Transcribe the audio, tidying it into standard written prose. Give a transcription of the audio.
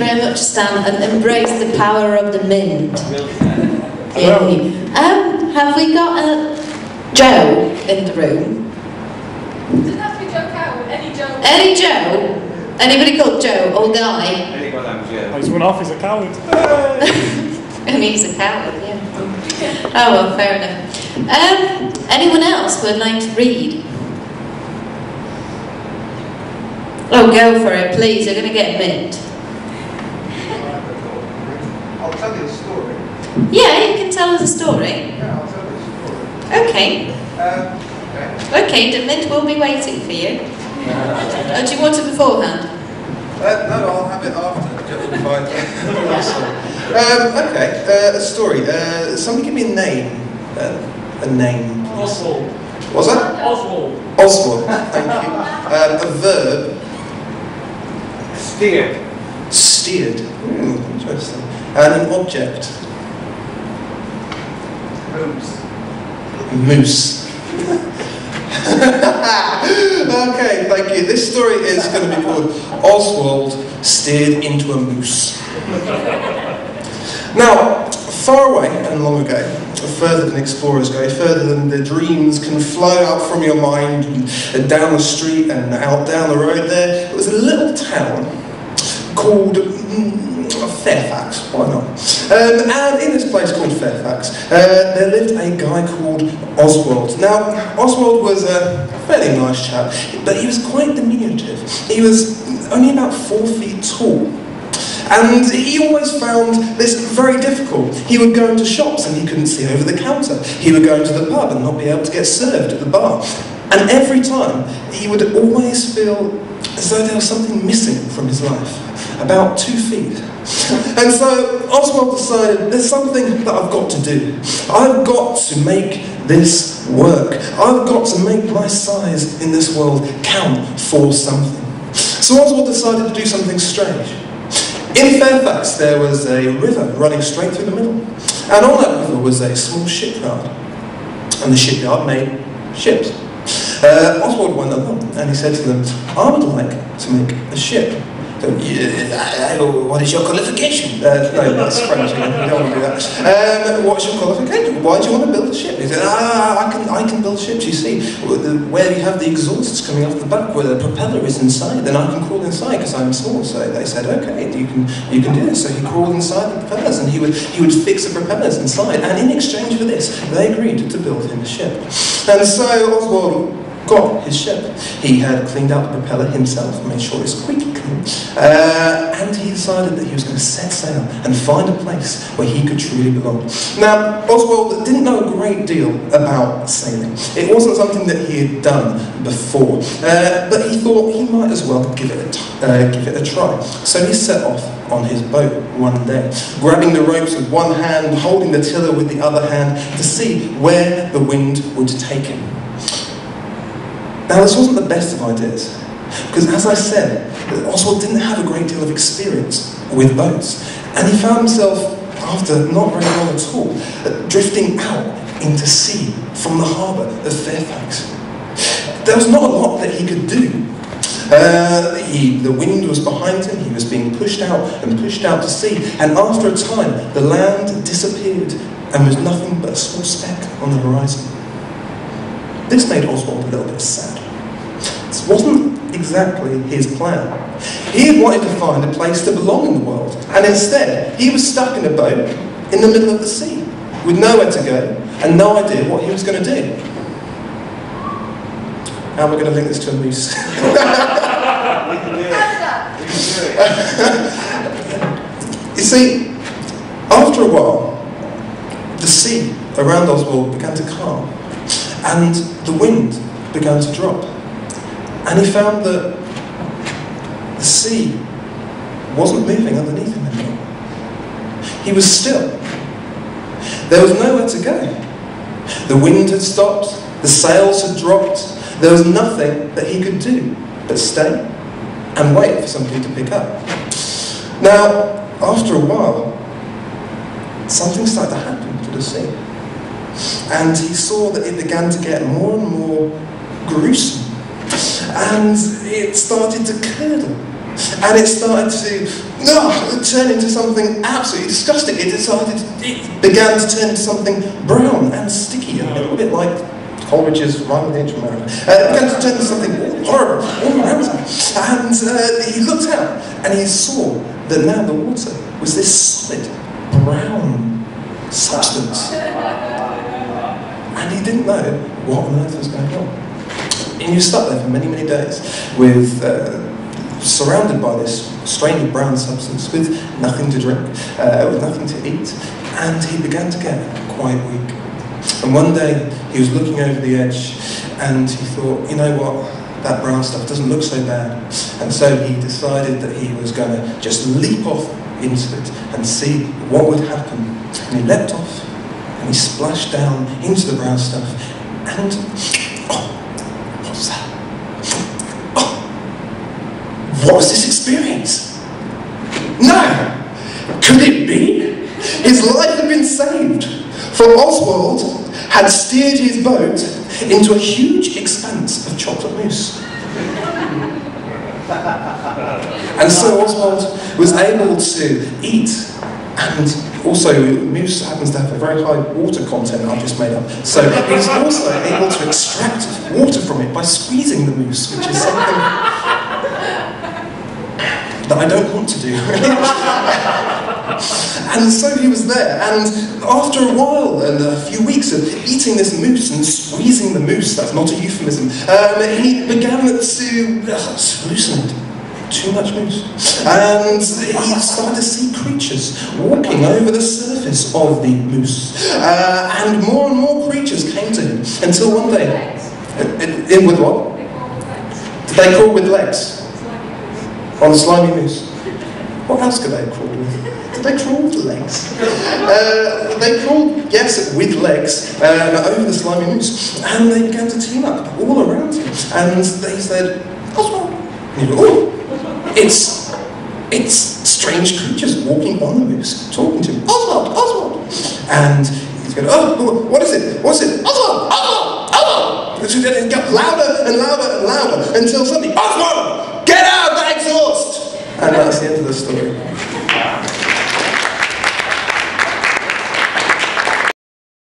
very much, Stan, and embrace the power of the mint. Yay. Have we got Joe in the room? Doesn't have to be Joe Cow, any Joe. Any Joe? Anybody called Joe or Guy? Anyone named Joe. He's run off, he's a coward. And he's a coward, yeah. Oh well, fair enough. Anyone else would like to read? Oh, go for it, please. You're going to get mint. I'll tell you a story. Yeah, you can tell us a story. Yeah, I'll tell you a story. Okay. Okay. Okay, the mint will be waiting for you. Do you want it beforehand? No, I'll have it after. Okay, a story. Somebody give me a name. A name. Oswald. What's that? Oswald. Oswald, thank you. A verb. Steered. Steered. Interesting. And an object. Mousse. Okay, thank you. This story is going to be called Oswald Steered into a Mousse. Now, far away and long ago, further than explorers go, further than the dreams can flow out from your mind and down the street and out down the road there was a little town called Fairfax, why not? And in this place called Fairfax, there lived a guy called Oswald. Now, Oswald was a fairly nice chap, but he was quite diminutive. He was only about 4 feet tall. And he always found this very difficult. He would go into shops and he couldn't see over the counter. He would go into the pub and not be able to get served at the bar. And every time, he would always feel as though there was something missing from his life. About 2 feet. And so Oswald decided, there's something that I've got to do. I've got to make this work. I've got to make my size in this world count for something. So Oswald decided to do something strange. In Fairfax there was a river running straight through the middle. And on that river was a small shipyard. And the shipyard made ships. Oswald went along and he said to them, I would like to make a ship. What is your qualification? No, that's French again, we don't want to do that. What's your qualification? Why do you want to build a ship? He said, I can build ships, you see. Where you have the exhausts coming off the back, where the propeller is inside, then I can crawl inside because I'm small. So they said, okay, you can do this. So he crawled inside the propellers and he would fix the propellers inside. And in exchange for this, they agreed to build him a ship. And so Oswald got his ship. He had cleaned out the propeller himself, made sure it was squeaky clean, and he decided that he was going to set sail and find a place where he could truly belong. Now, Oswald didn't know a great deal about sailing. It wasn't something that he had done before, but he thought he might as well give it a try. So he set off on his boat one day, grabbing the ropes with one hand, holding the tiller with the other hand, to see where the wind would take him. Now, this wasn't the best of ideas, because as I said, Oswald didn't have a great deal of experience with boats, and he found himself, after not very long at all, drifting out into sea from the harbour of Fairfax. There was not a lot that he could do. The wind was behind him, he was being pushed out to sea, and after a time, the land disappeared, and was nothing but a small speck on the horizon. This made Oswald a little bit sad. This wasn't exactly his plan. He had wanted to find a place to belong in the world, and instead he was stuck in a boat in the middle of the sea, with nowhere to go, and no idea what he was going to do. How am I going to link this to a moose? You see, after a while, the sea around Oswald began to calm, and the wind began to drop. And he found that the sea wasn't moving underneath him anymore. He was still. There was nowhere to go. The wind had stopped, the sails had dropped, there was nothing that he could do but stay and wait for something to pick up. Now, after a while, something started to happen to the sea. And he saw that it began to get more and more gruesome. And it started to curdle And it started to turn into something absolutely disgusting. It began to turn into something brown and sticky, a little bit like Coleridge's Rhyme with the Ancient Mariner. It began to turn into something horrible, all around him. And he looked out and he saw that now the water was this solid, brown substance. And he didn't know what on earth was going on. And he was stuck there for many, many days with surrounded by this strange brown substance with nothing to drink, with nothing to eat, and he began to get quite weak. And one day he was looking over the edge and he thought, you know what, that brown stuff doesn't look so bad. And so he decided that he was going to just leap off into it and see what would happen. And he leapt off and he splashed down into the brown stuff and what's that? What was this experience? No! Could it be? His life had been saved, for Oswald had steered his boat into a huge expanse of chocolate mousse. And so Oswald was able to eat, and also mousse happens to have a very high water content I've just made up. So he was also able to extract water from it by squeezing the mousse, which is something that I don't want to do. And so he was there, and after a while, and a few weeks of eating this mousse and squeezing the mousse, that's not a euphemism, he began to hallucinate. Too much mousse. And he started to see creatures walking over the surface of the mousse. And more creatures came to him, until one day... In with what? Did they crawl with legs? On the slimy mousse. What else could they have crawled with? Did they crawl with legs? They crawled, yes, with legs, over the slimy mousse. And they began to team up all around him. And they said, Oswald. And he went, oh, it's strange creatures walking on the mousse, talking to him. Oswald, Oswald. And he's going, oh, what is it? What's it? Oswald, Oswald, Oswald. It got louder and louder and louder until suddenly, Oswald! Get out of that exhaust! And that's the end of the story.